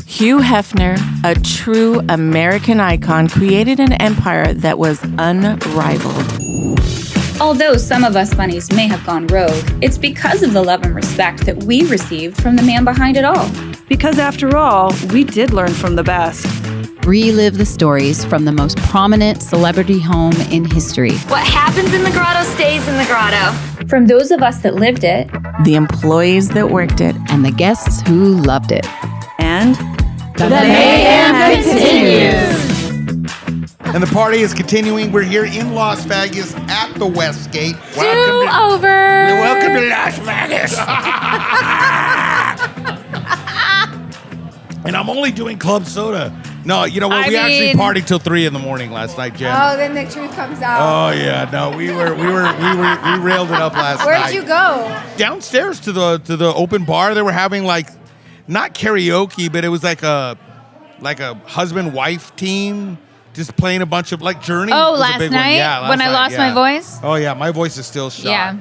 Hugh Hefner, a true American icon, created an empire that was unrivaled. Although some of us bunnies may have gone rogue, it's because of the love and respect that we received from the man behind it all. Because after all, we did learn from the best. Relive the stories from the most prominent celebrity home in history. What happens in the grotto stays in the grotto. From those of us that lived it, The employees that worked it, And the guests who loved it. And the mayhem continues. And the party is continuing. We're here in Las Vegas at the Westgate. Welcome to Las Vegas. And I'm only doing club soda. No, you know what? We actually partied till 3 a.m. last night, Jen. Oh, then the truth comes out. Oh yeah, no, we railed it up last night. Where'd you go? Downstairs to the open bar. They were having like not karaoke, but it was like a husband-wife team. Just playing a bunch of, like, Journey. Oh, was a last big night? one. Yeah, When I lost my voice? Oh, yeah. My voice is still shot. Yeah.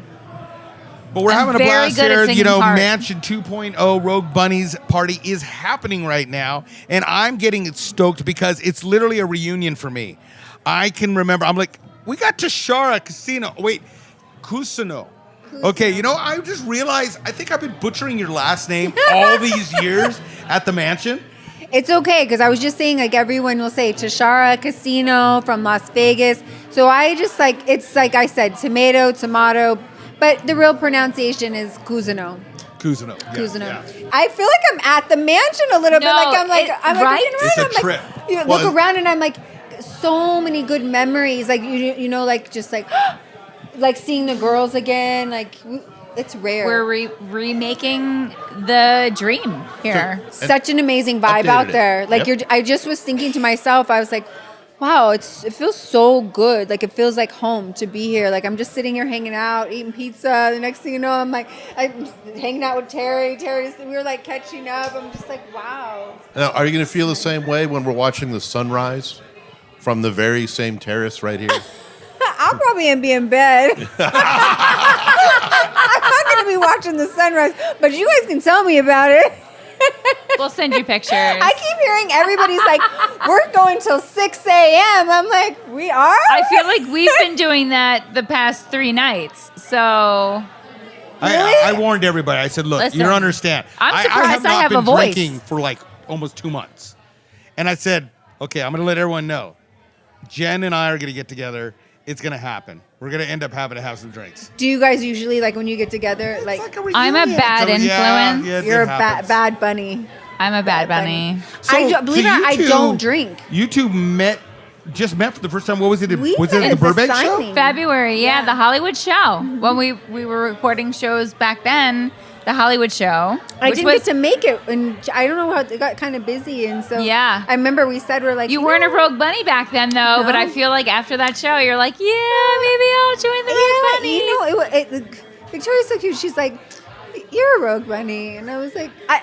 But we're having a very blast good at here. singing You know, part. Mansion 2.0 Rogue Bunnies party is happening right now. And I'm getting stoked because it's literally a reunion for me. I can remember. I'm like, we got Tishara Cousino. Wait, Cousino. Okay, you know, I just realized, I think I've been butchering your last name all these years at the mansion. It's okay, because I was just saying, like, everyone will say Tishara Cousino from Las Vegas. So I just, like, it's like I said, tomato, but the real pronunciation is Cousino. Cousino. Yeah, Cousino. yeah. I feel like I'm at the mansion a little bit. Like, I'm right? looking around, It's a I'm like, trip. you Well, look around and I'm like, so many good memories. Like, you know, like, just like, like seeing the girls again. Like, it's rare. We're remaking the dream here. Such an amazing vibe Updated out it. there. Like Yep. I just was thinking to myself, I was like, wow, it feels so good. Like it feels like home to be here. Like I'm just sitting here hanging out, eating pizza. The next thing you know, I'm hanging out with Terry. We were like catching up. I'm just like, wow. Now, are you going to feel the same way when we're watching the sunrise from the very same terrace right here? I'll probably be in bed. I'm not going to be watching the sunrise, but you guys can tell me about it. We'll send you pictures. I keep hearing everybody's like, we're going till 6 a.m. I'm like, we are? I feel like we've been doing that the past 3 nights. So I warned everybody. I said, look, Listen, you don't understand. I'm I surprised have I not have been a voice. drinking for like almost 2 months. And I said, okay, I'm going to let everyone know. Jen and I are going to get together. It's going to happen. We're going to end up having to have some drinks. Do you guys usually, like, when you get together, like, It's like a reunion. I'm a bad influence. Yeah, it you're a happens. bad bunny? I'm a bad bunny. Believe it or not, I don't drink. You two just met for the first time. What was it? We Was it met at the at the Burbank show? signing. February, yeah, the Hollywood show. When we were recording shows back then, the Hollywood show. I which didn't was, get to make it, and I don't know how it got kind of busy, and so Yeah. I remember we said we're like, You weren't a Rogue Bunny back then, though, but I feel like after that show, you're like, yeah, maybe I'll join the Rogue Bunnies. you know, Victoria's so cute. She's like, you're a Rogue Bunny, and I was like, I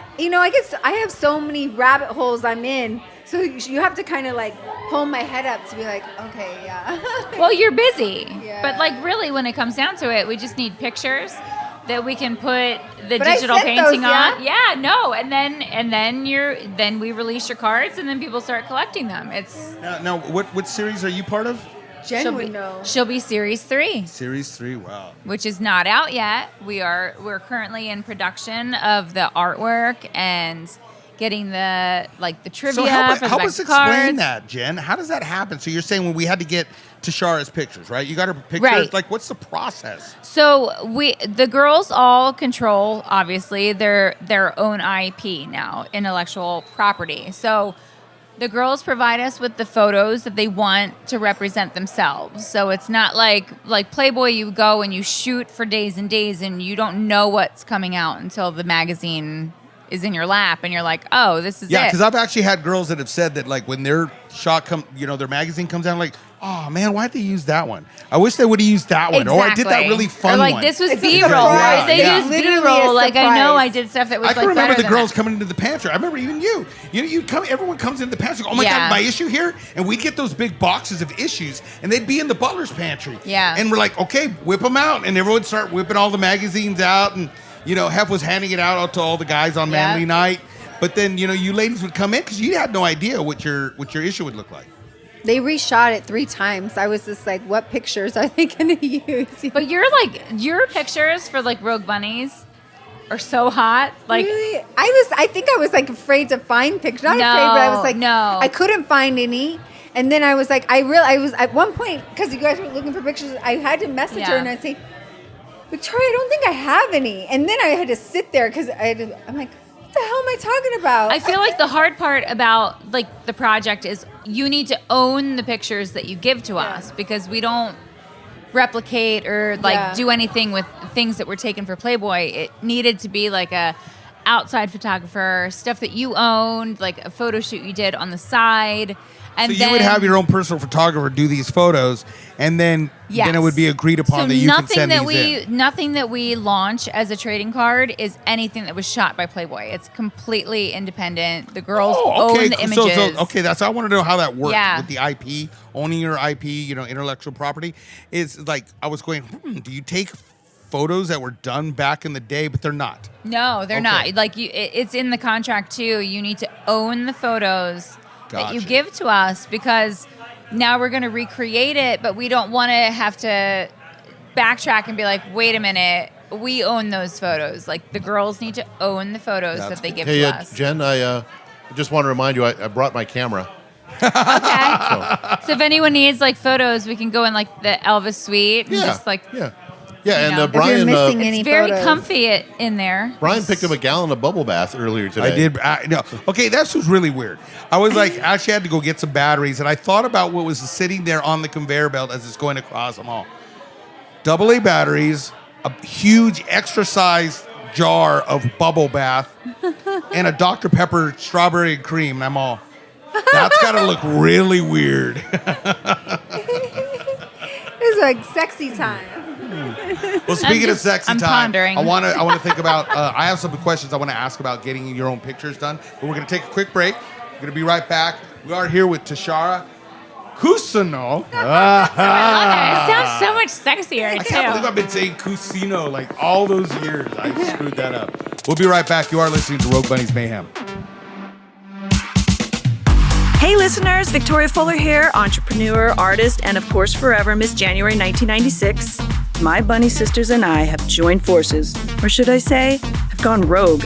guess I have so many rabbit holes I'm in, so you have to kind of like hold my head up to be like, okay, yeah. Well, you're busy. Yeah. But, like, really, when it comes down to it, we just need pictures that we can put the But I digital sent painting those, on. Yeah, no. And then we release your cards, and then people start collecting them. It's Now, what series are you part of? Jen would know. She'll be Series 3. Series 3. Wow. Which is not out yet. We're currently in production of the artwork and getting the trivia So help for the us back explain cards. that, Jen. How does that happen? So you're saying when we had to get Tishara's pictures, right? You got her pictures. Right. Like, what's the process? So the girls all control, obviously, their own IP now, intellectual property. So the girls provide us with the photos that they want to represent themselves. So it's not like Playboy, you go and you shoot for days and days and you don't know what's coming out until the magazine is in your lap and you're like, oh, this is it. Yeah, because I've actually had girls that have said that, like, when their shot their magazine comes out, like, oh man, why'd they use that one? I wish they would have used that one. Or I did that really fun or like, one. this was It's a B-roll. surprise. Or they Yeah. used Literally a B-roll. Like, I know surprise. I did stuff that was I can remember better the than girls that. coming into the pantry. I remember even you. You come. Everyone comes into the pantry. Oh my Yeah. God, my issue here, and we'd get those big boxes of issues, and they'd be in the butler's pantry. Yeah. And we're like, okay, whip them out, and everyone would start whipping all the magazines out, and Hef was handing it out to all the guys on Manly Night. But then, you ladies would come in because you had no idea what your issue would look like. They reshot it 3 times. I was just like, what pictures are they going to use? But your pictures for like Rogue Bunnies are so hot. Like, really? I think I was like afraid to find pictures. Not afraid, but I was like, no. I couldn't find any. And then I was like, I was at one point, because you guys were looking for pictures, I had to message her and I'd say, Victoria, I don't think I have any. And then I had to sit there because I'm like, what the hell am I talking about? I feel like the hard part about like the project is you need to own the pictures that you give to us, because we don't replicate or like do anything with things that were taken for Playboy. It needed to be like a outside photographer, stuff that you owned, like a photo shoot you did on the side. And so you would have your own personal photographer do these photos, and then it would be agreed upon that you can send these in. Nothing that we launch as a trading card is anything that was shot by Playboy. It's completely independent. The girls own the images. That's I want to know how that works with the IP, owning your IP, intellectual property. Is like I was going, do you take photos that were done back in the day, but they're not? No, they're not. Like it's in the contract too. You need to own the photos that you give to us, because now we're going to recreate it, but we don't want to have to backtrack and be like, wait a minute, we own those photos. Like the girls need to own the photos that they give to us. Jen, I just want to remind you, I brought my camera. Okay. So if anyone needs like photos, we can go in like the Elvis suite and just like and Brian, it's very comfy in there. Brian picked up a gallon of bubble bath earlier today. I did. No. Okay, that's what's really weird. I was like, I actually had to go get some batteries, and I thought about what was sitting there on the conveyor belt as it's going across them all. AA batteries, a huge extra-sized jar of bubble bath, and a Dr. Pepper strawberry and cream. And I'm all, that's got to look really weird. It's like sexy time. Well, speaking of sexy I'm time, pondering. I want to think about. I have some questions I want to ask about getting your own pictures done. But we're going to take a quick break. We're going to be right back. We are here with Tishara Cousino. It sounds so much sexier I can't believe I've been saying Cousino like all those years. I screwed that up. We'll be right back. You are listening to Rogue Bunnies Mayhem. Hey listeners, Victoria Fuller here, entrepreneur, artist, and of course forever Miss January 1996. My bunny sisters and I have joined forces, or should I say, have gone rogue,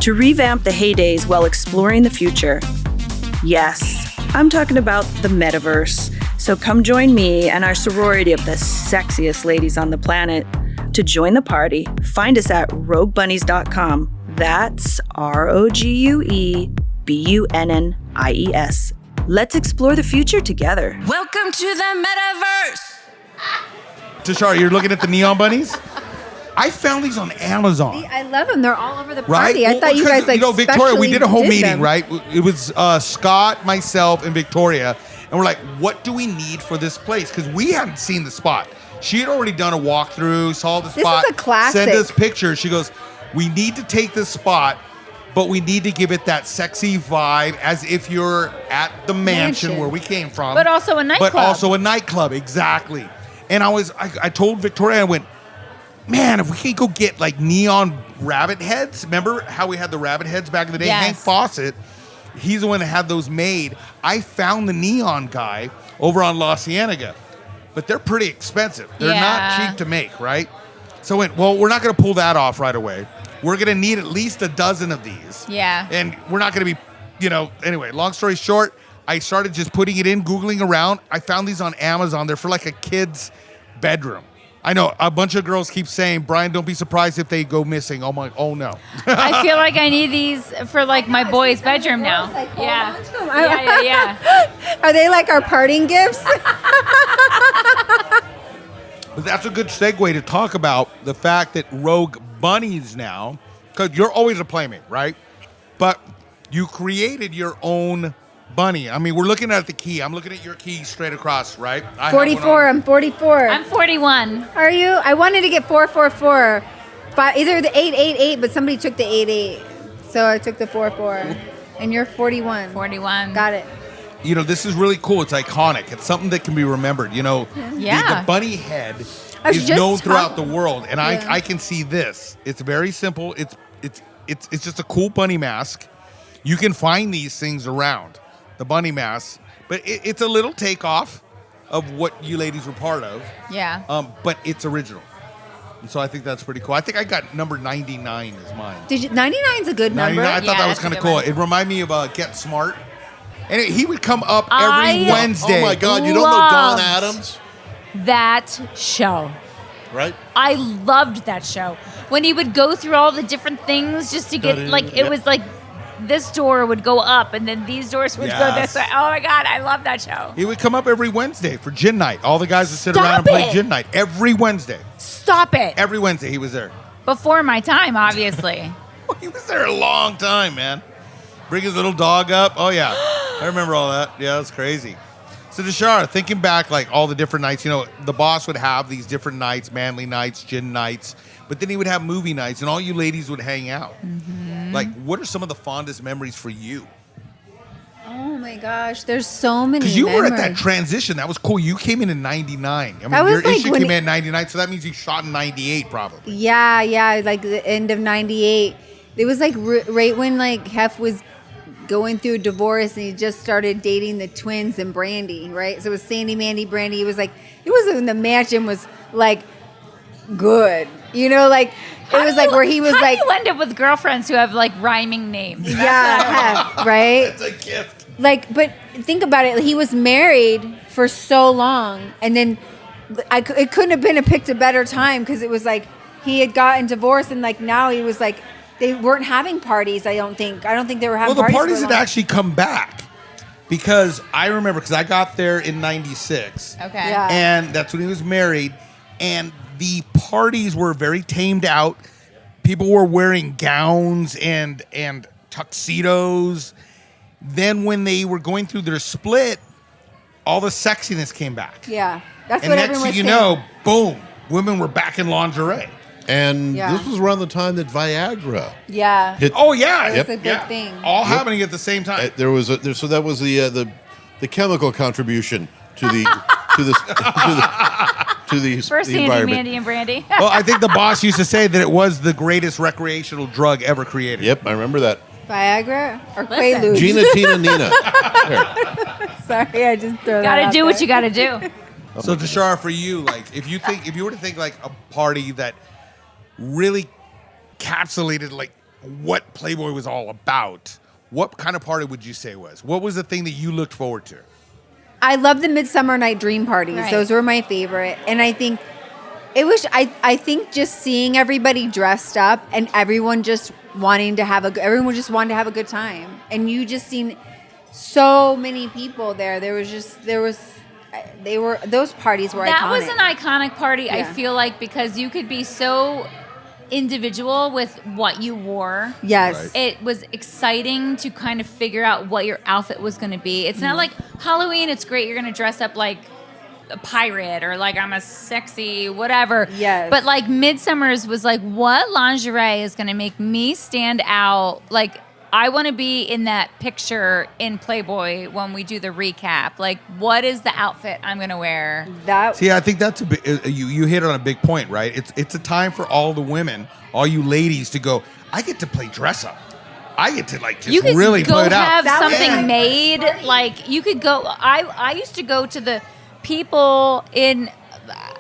to revamp the heydays while exploring the future. Yes, I'm talking about the metaverse. So come join me and our sorority of the sexiest ladies on the planet. To join the party, find us at roguebunnies.com. That's ROGUEBUNNIES. Let's explore the future together. Welcome to the metaverse. Tishara, you're looking at the neon bunnies? I found these on Amazon. I love them. They're all over the Right? party. I thought you guys Victoria, we did a whole meeting, them. right? It was Scott, myself, and Victoria. And we're like, what do we need for this place? Because we hadn't seen the spot. She had already done a walkthrough, saw the spot. This is a classic. Sent us pictures. She goes, we need to take this spot, but we need to give it that sexy vibe as if you're at the mansion where we came from. But also a nightclub. Exactly. And I told Victoria, I went, man, if we can go get like neon rabbit heads. Remember how we had the rabbit heads back in the day? Yes. Hank Fawcett, he's the one that had those made. I found the neon guy over on La Cienega, but they're pretty expensive. They're not cheap to make, right? So I went, well, we're not going to pull that off right away. We're going to need at least a dozen of these. Yeah. And we're not going to be, anyway, long story short, I started just putting it in, Googling around. I found these on Amazon. They're for like a kid's bedroom. I know a bunch of girls keep saying, Brian, don't be surprised if they go missing. Oh my, oh no. I feel like I need these for like my boy's bedroom now. Yeah. Are they like our parting gifts? But that's a good segue to talk about the fact that Rogue Bunnies now, because you're always a Playmate, right? But you created your own bunny. I mean, we're looking at the key. I'm looking at your key straight across, right? 44. I'm 44. I'm 41. Are you? I wanted to get 444. Either the 888, but somebody took the 88. So I took the 44. And you're 41. 41. Got it. This is really cool. It's iconic. It's something that can be remembered. The bunny head is known throughout the world, and I can see this. It's very simple. It's just a cool bunny mask. You can find these things around, the bunny masks, but it's a little takeoff of what you ladies were part of. Yeah. But it's original. And so I think that's pretty cool. I think I got number 99 as mine. 99's a good number. 99, I thought that was kind of cool. It reminded me of Get Smart. And he would come up every Wednesday. Oh my God, you don't know Don Adams? That show. Right? I loved that show. When he would go through all the different things just to get, it was like this door would go up and then these doors would go this way. Oh my God, I love that show. He would come up every Wednesday for gin night. All the guys would sit around and play gin night every Wednesday. Stop it. Every Wednesday he was there. Before my time, obviously. He was there a long time, man. Bring his little dog up. Oh, yeah. I remember all that. Yeah, that's crazy. So, Tishara, thinking back, like, all the different nights, the boss would have these different nights, manly nights, gin nights, but then he would have movie nights, and all you ladies would hang out. Mm-hmm. Like, what are some of the fondest memories for you? Oh, my gosh. There's so many Because you memories. were at that transition. That was cool. You came in 99. I mean, That was your like issue when came in 99, so that means you shot in 98, probably. Yeah, like the end of 98. It was like right when like Hef was going through a divorce and he just started dating the twins and Brandy, right? So it was Sandy, Mandy, Brandy. It was when the mansion was like good, like it was like where he was like. How do you end up with girlfriends who have like rhyming names? Yeah, Hef, right? That's a gift. Like, but think about it. He was married for so long, and then it couldn't have been picked a better time because it was like he had gotten divorced, and like now he was like. They weren't having parties, I don't think. I don't think they were having parties. Well, the parties had actually come back because I remember because I got there in 96. Okay. Yeah. And that's when he was married. And the parties were very tamed out. People were wearing gowns and tuxedos. Then when they were going through their split, all the sexiness came back. Yeah. That's And what next everyone was thing you saying. know, boom, women were back in lingerie. And Yeah. this was around the time that Viagra Yeah. hit. Oh, yeah. That's a big thing. All happening at the same time. So that was the chemical contribution to the First the Sandy, environment. Mandy, and Brandy. Well, I think the boss used to say that it was the greatest recreational drug ever created. Yep, I remember that. Viagra or Listen. Quaaludes? Gina, Tina, Nina. There. Sorry, I just threw that Gotta out do what there. you gotta do. So, Tishara, for you, like, if you were to think like a party that really encapsulated like what Playboy was all about, what kind of party would you say was? What was the thing that you looked forward to? I love the Midsummer Night Dream parties. Right. Those were my favorite. And I think it was, I think just seeing everybody dressed up and everyone just wanting to have everyone just wanted to have a good time. And you just seen so many people there. Those parties were That iconic. was an iconic party, Yeah. I feel like, because you could be so individual with what you wore. Yes. Right. It was exciting to kind of figure out what your outfit was going to be. It's not like Halloween, it's great. You're going to dress up like a pirate or like I'm a sexy whatever. Yes. But like Midsummer's was like, what lingerie is going to make me stand out? Like, I want to be in that picture in Playboy when we do the recap. Like, what is the outfit I'm going to wear? See, I think that's a big, you hit on a big point, right? It's a time for all the women, all you ladies to go, I get to play dress up. I get to like just You could really go put it out. have That was something my made. party. Like, you could go. I used to go to the people in,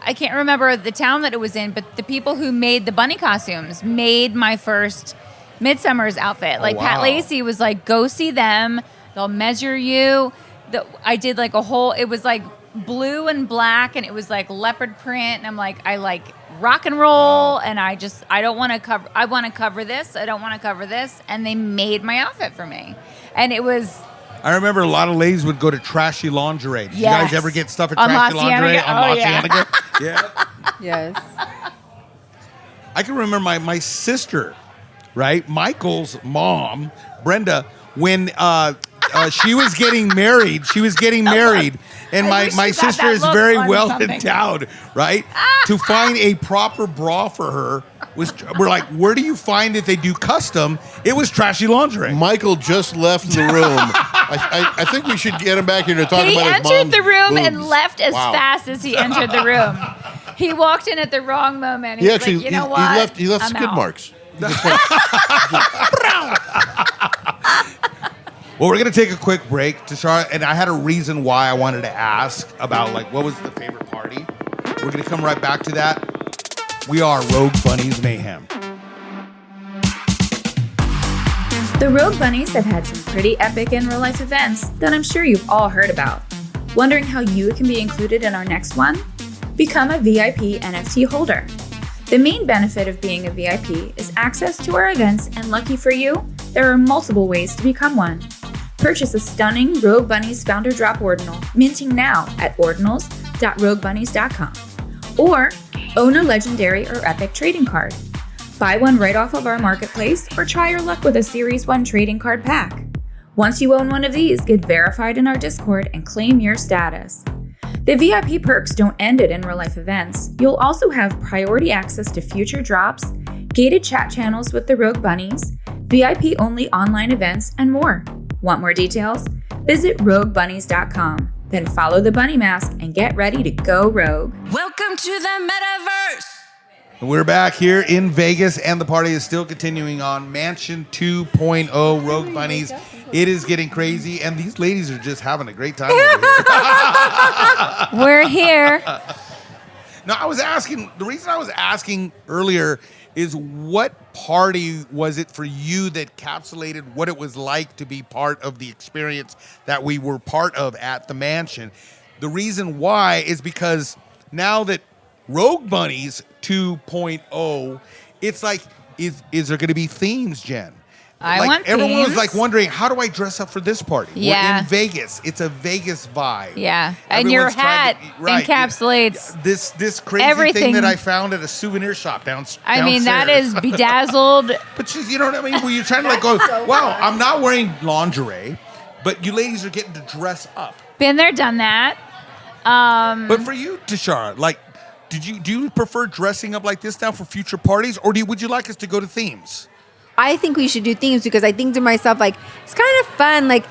I can't remember the town that it was in, but the people who made the bunny costumes made my first Midsummer's outfit. Like, wow. Pat Lacey was like, go see them. They'll measure you. I did like a whole, it was like blue and black, and it was like leopard print. And I'm like, I like rock and roll, and I don't want to cover, I want to cover this. I don't want to cover this. And they made my outfit for me. And it was, I remember a lot of ladies would go to Trashy Lingerie. Did you Yes. guys ever get stuff at On Trashy La Lingerie? Cienega? On Oh, La yeah. Cienega? Yeah. Yes. I can remember my sister, right? Michael's mom, Brenda, when she was getting married, and I my wish you got sister that is look very on well something. endowed, right? To find a proper bra for her we're like, where do you find that they do custom? It was Trashy Lingerie. Michael just left the room. I think we should get him back here to talk he about his entered mom's the room boobs. and left as Wow. fast as he entered the room. He walked in at the wrong moment. He He's actually like, you know what? he left I'm skid out. marks. Well, we're gonna take a quick break, Tishara, and I had a reason why I wanted to ask about like what was the favorite party. We're gonna come right back to that. We are Rogue Bunnies Mayhem. The Rogue Bunnies have had some pretty epic in real life events that I'm sure you've all heard about. Wondering how you can be included in our next one? Become a VIP NFT holder. The main benefit of being a VIP is access to our events, and lucky for you, there are multiple ways to become one. Purchase a stunning Rogue Bunnies Founder Drop Ordinal, minting now at ordinals.roguebunnies.com. Or own a legendary or epic trading card. Buy one right off of our marketplace, or try your luck with a Series 1 trading card pack. Once you own one of these, get verified in our Discord and claim your status. The VIP perks don't end at in-real-life events. You'll also have priority access to future drops, gated chat channels with the Rogue Bunnies, VIP-only online events, and more. Want more details? Visit roguebunnies.com. Then follow the bunny mask and get ready to go rogue. Welcome to the metaverse. We're back here in Vegas, and the party is still continuing on Mansion 2.0 Rogue Bunnies. It is getting crazy, and these ladies are just having a great time over here. We're here. Now, the reason I was asking earlier is what party was it for you that encapsulated what it was like to be part of the experience that we were part of at the mansion? The reason why is because now that Rogue Bunnies 2.0, it's like, is there going to be themes, Jen? I want everyone was themes. like wondering, how do I dress up for this party? Yeah. We're in Vegas. It's a Vegas vibe. Yeah. And your Everyone's trying hat to- right. encapsulates This crazy everything. thing that I found at a souvenir shop I mean, that downstairs. is bedazzled. But she's, you know what I mean? Where you're trying to like go, wow, I'm not wearing lingerie, but you ladies are getting to dress up. Been there, done that. But for you, Tishara, like, do you prefer dressing up like this now for future parties, or would you like us to go to themes? I think we should do themes because I think to myself, like, it's kind of fun, like,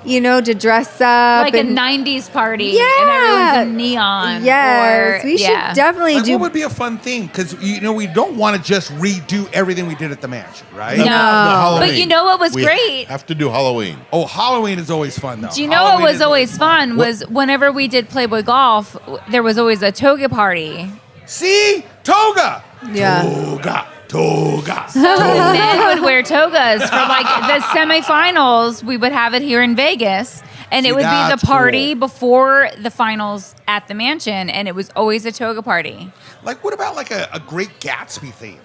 you know, to dress up. Like a 90s party. Yeah. And everyone's in neon. Yes. We should definitely Like, do. what would be a fun theme? Because, you know, we don't want to just redo everything we did at the mansion, right? No. Halloween. But you know what was We great? have to do Halloween. Oh, Halloween is always fun, though. Do you know what was always fun? Was whenever we did Playboy Golf, there was always a toga party. See? Toga! Yeah. Toga. So the men would wear togas for like the semifinals. We would have it here in Vegas, and See, it would be that's the party cool. before the finals at the mansion, and it was always a toga party. Like, what about like a Great Gatsby theme?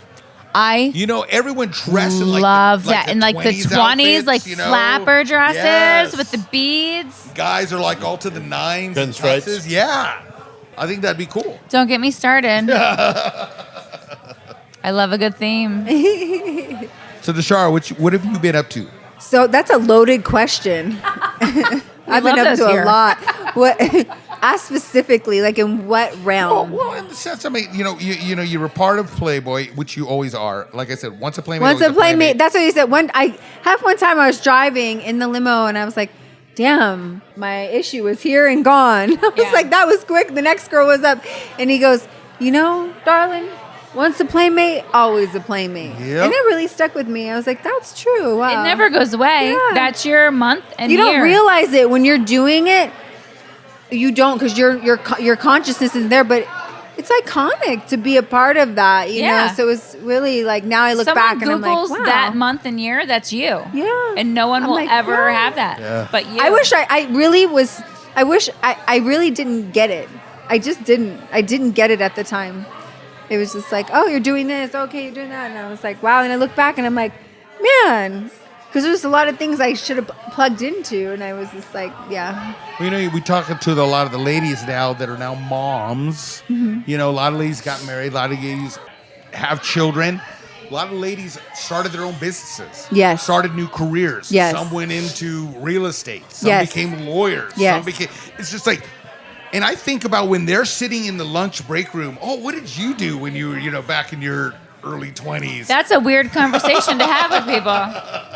I You know, everyone dressed in like love the, that, the and like the 20s, outfits, like you know? flapper dresses Yes. with the beads. Guys are like all to the nines. and Pinstripes. tuxes. Yeah. I think that'd be cool. Don't get me started. I love a good theme. So, Tishara, what have you been up to? So that's a loaded question. I've been love up those to here. a lot. What? Ask specifically, like in what realm? Well, in the sense, I mean, you know, you're a part of Playboy, which you always are. Like I said, once a Playmate. Once always a Playmate. That's what you said. One time I was driving in the limo and I was like, damn, my issue was here and gone. I was Yeah. like, that was quick. The next girl was up. And he goes, you know, darling, once a Playmate, always a Playmate. Yep. And it really stuck with me. I was like, that's true. Wow. It never goes away. Yeah. That's your month and You year. don't realize it when you're doing it. You don't, because your consciousness is there, but it's iconic to be a part of that, you Yeah. know. So it's really like now I look Someone back and I'm Googles like, wow. that month and year, that's you. Yeah. And no one I'm will like, ever wow. have that. Yeah. But you. I wish I really didn't get it. I just didn't. I didn't get it at the time. It was just like, oh, you're doing this. Okay, you're doing that. And I was like, wow. And I look back and I'm like, man, because there's a lot of things I should have plugged into. And I was just like, yeah. Well, you know, we talking to a lot of the ladies now that are now moms. Mm-hmm. You know, a lot of ladies got married. A lot of ladies have children. A lot of ladies started their own businesses. Yes. Started new careers. Yes. Some went into real estate. Some Yes. became lawyers. Yes. Some became. It's just like, and I think about when they're sitting in the lunch break room. Oh, what did you do when you were, you know, back in your early 20s? That's a weird conversation to have with people.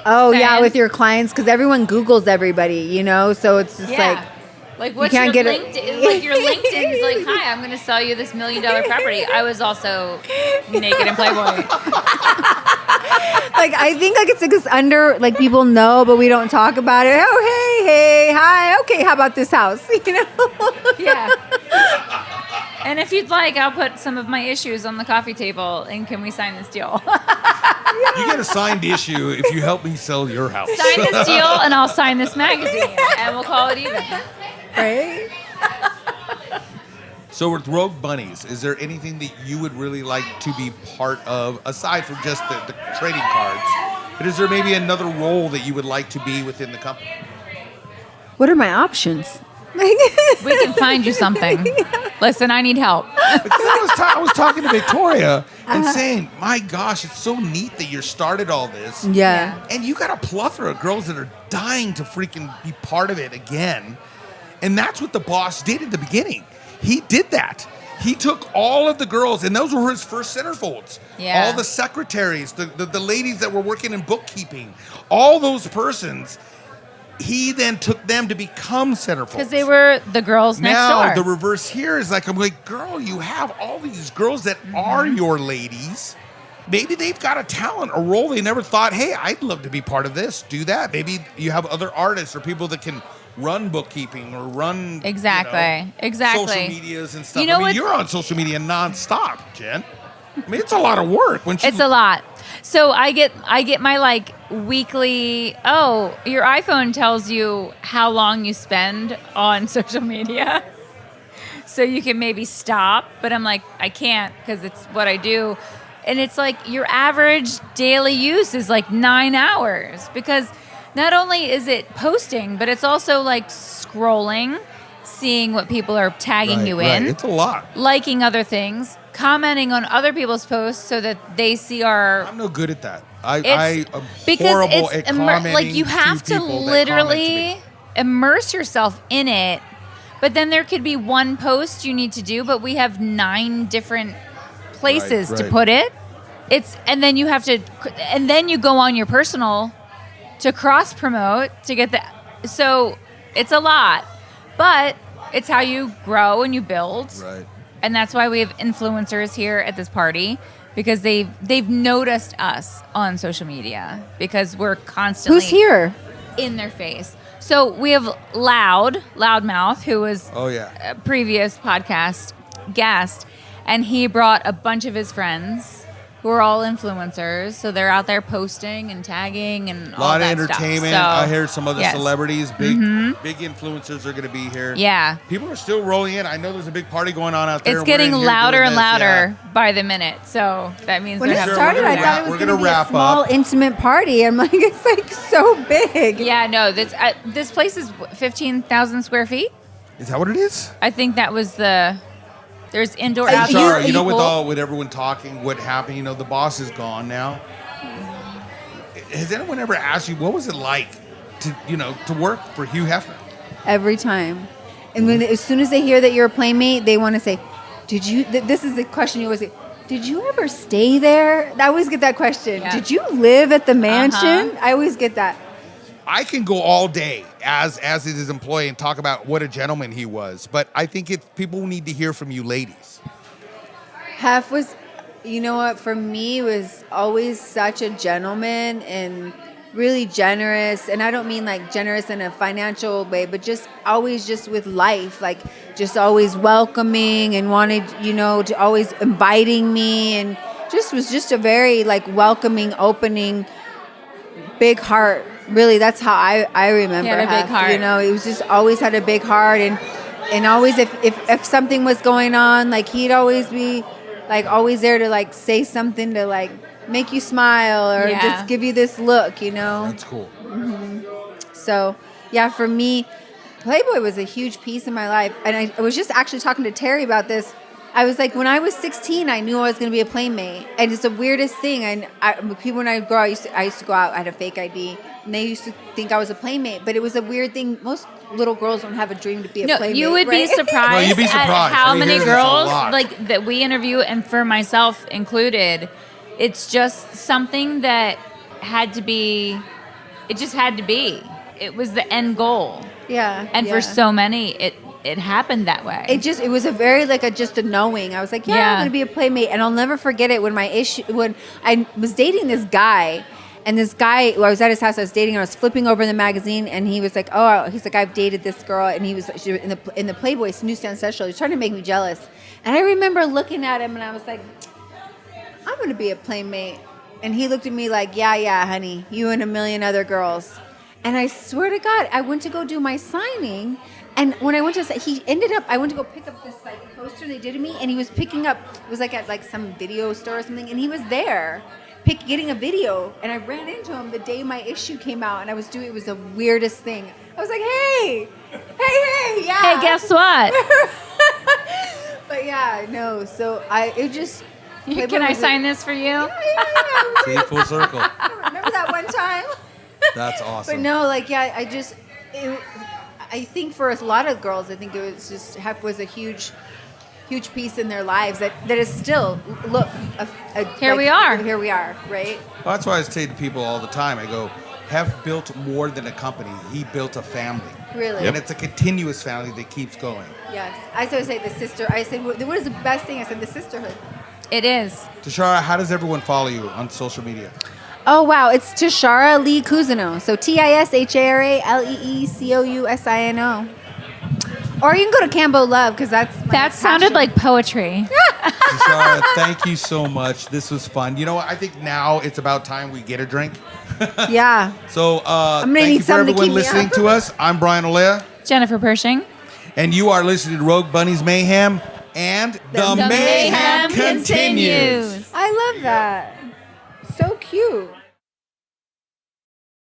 Oh, yeah, Saying- with your clients, because everyone Googles everybody, you know? So it's just Yeah. like, Like, what's You your can't get LinkedIn? Like, your LinkedIn is like, hi, I'm going to sell you this $1 million property. I was also naked in Playboy. Like, I think like it's like it's under, like people know, but we don't talk about it. Oh, hey, hi. Okay, how about this house? You know? Yeah. And if you'd like, I'll put some of my issues on the coffee table, and can we sign this deal? You get a signed issue if you help me sell your house. Sign this deal, and I'll sign this magazine, and we'll call it even. Right? So with Rogue Bunnies, is there anything that you would really like to be part of, aside from just the trading cards? But is there maybe another role that you would like to be within the company? What are my options? We can find you something. Listen, I need help. Because I was talking to Victoria and saying, my gosh, it's so neat that you started all this. Yeah. And you got a plethora of girls that are dying to freaking be part of it again. And that's what the boss did at the beginning. He did that. He took all of the girls, and those were his first centerfolds. Yeah. All the secretaries, the ladies that were working in bookkeeping, all those persons, he then took them to become centerfolds. Because they were the girls next Now, door. the reverse here is like, I'm like, girl, you have all these girls that are your ladies. Maybe they've got a talent, a role they never thought, hey, I'd love to be part of this, do that. Maybe you have other artists or people that can run bookkeeping or run Exactly. social medias and stuff. You know I mean, what- you're on social media nonstop, Jen. I mean, it's a lot of work. It's a lot. So I get my like weekly, oh, your iPhone tells you how long you spend on social media. So you can maybe stop, but I'm like, I can't because it's what I do. And it's like your average daily use is like 9 hours because not only is it posting, but it's also like scrolling, seeing what people are tagging you in. Right. It's a lot. Liking other things, commenting on other people's posts so that they see our. I'm no good at that. I am horrible at commenting like you have to people that comment to literally me. immerse yourself in it. But then there could be one post you need to do, but we have 9 different places to right. put it. And then you go on your personal to cross promote to get the. So it's a lot, but it's how you grow and you build. Right. And that's why we have influencers here at this party because they've noticed us on social media because we're constantly Who's here? in their face. So we have Loudmouth, who was a previous podcast guest, and he brought a bunch of his friends who are all influencers. So they're out there posting and tagging and all that A lot of entertainment. stuff. So, I heard some other yes. celebrities, big influencers are going to be here. Yeah. People are still rolling in. I know there's a big party going on out there. It's getting We're in here louder doing and this, louder by the minute. So that means When they're it having started, I gonna thought it we're was gonna going to be a wrap small, up. intimate party. I'm like, it's like so big. Yeah, no, this place is 15,000 square feet. Is that what it is? I think that was there's indoor, Hey, outdoor. Shara, you know, pool. with everyone talking, what happened? You know, the boss is gone now. Has anyone ever asked you what was it like to work for Hugh Hefner? Every time. And as soon as they hear that you're a Playmate, they want to say, did you, this is the question you always get, did you ever stay there? I always get that question. Yeah. Did you live at the mansion? I always get that. I can go all day as his employee and talk about what a gentleman he was, but I think people need to hear from you ladies. Hef was, you know what, for me was always such a gentleman and really generous. And I don't mean like generous in a financial way, but just always just with life, like just always welcoming and wanted, to always inviting me and was just a very like welcoming, opening, big heart. Really, that's how I remember. He had a big Hef. heart. It was just always had a big heart, and always if something was going on, like he'd always be like always there to like say something to like make you smile or just give you this look. That's cool. So yeah, for me, Playboy was a huge piece in my life, and I was just actually talking to Terry about this. I was like, when I was 16, I knew I was going to be a Playmate, and it's the weirdest thing. People when I grow up, I used to go out. I had a fake ID, and they used to think I was a Playmate, but it was a weird thing. Most little girls don't have a dream to be a Playmate. You would be right? surprised, No, you'd be surprised. at how We many hear this a girls lot. like that we interview, and for myself included, it's just something that had to be. It just had to be. it was the end goal. Yeah. And yeah. for so many, it happened that way. It was a very just a knowing. I was like, I'm gonna be a playmate, and I'll never forget it when I was dating this guy, and this guy, I was at his house, I was dating, and I was flipping over the magazine, and he was like, he's like, I've dated this girl, and she was in the Playboy newsstand special. He was trying to make me jealous, and I remember looking at him, and I was like, I'm gonna be a playmate, and he looked at me like, yeah, honey, you and a million other girls, and I swear to God, I went to go do my signing. And when I went to, I went to go pick up this poster they did of me, and he was picking up, it was at some video store or something, and he was there getting a video, and I ran into him the day my issue came out, and it was the weirdest thing. I was like, hey, yeah. Hey, guess what? But yeah, no, so Can I sign this for you? Yeah. See, full circle. Remember that one time? That's awesome. But no, I think for a lot of girls, I think it was just Hef was a huge piece in their lives that is still Here we are, right? Well, that's why I say to people all the time. I go, Hef built more than a company. He built a family. Really, and it's a continuous family that keeps going. Yes, I always say the sister. I said, what is the best thing? I said the sisterhood. It is. Tishara, how does everyone follow you on social media? Oh, wow. It's Tishara Lee Cousino. So TISHARALEECOUSINO. Or you can go to Cambo Love because that sounded like poetry. Tishara, thank you so much. This was fun. You know what? I think now it's about time we get a drink. Yeah. So I'm gonna thank need you for something to everyone keep me listening up. to us. I'm Brian Olea. Jennifer Pershing. And you are listening to Rogue Bunnies Mayhem. And the Mayhem continues. I love that. So cute.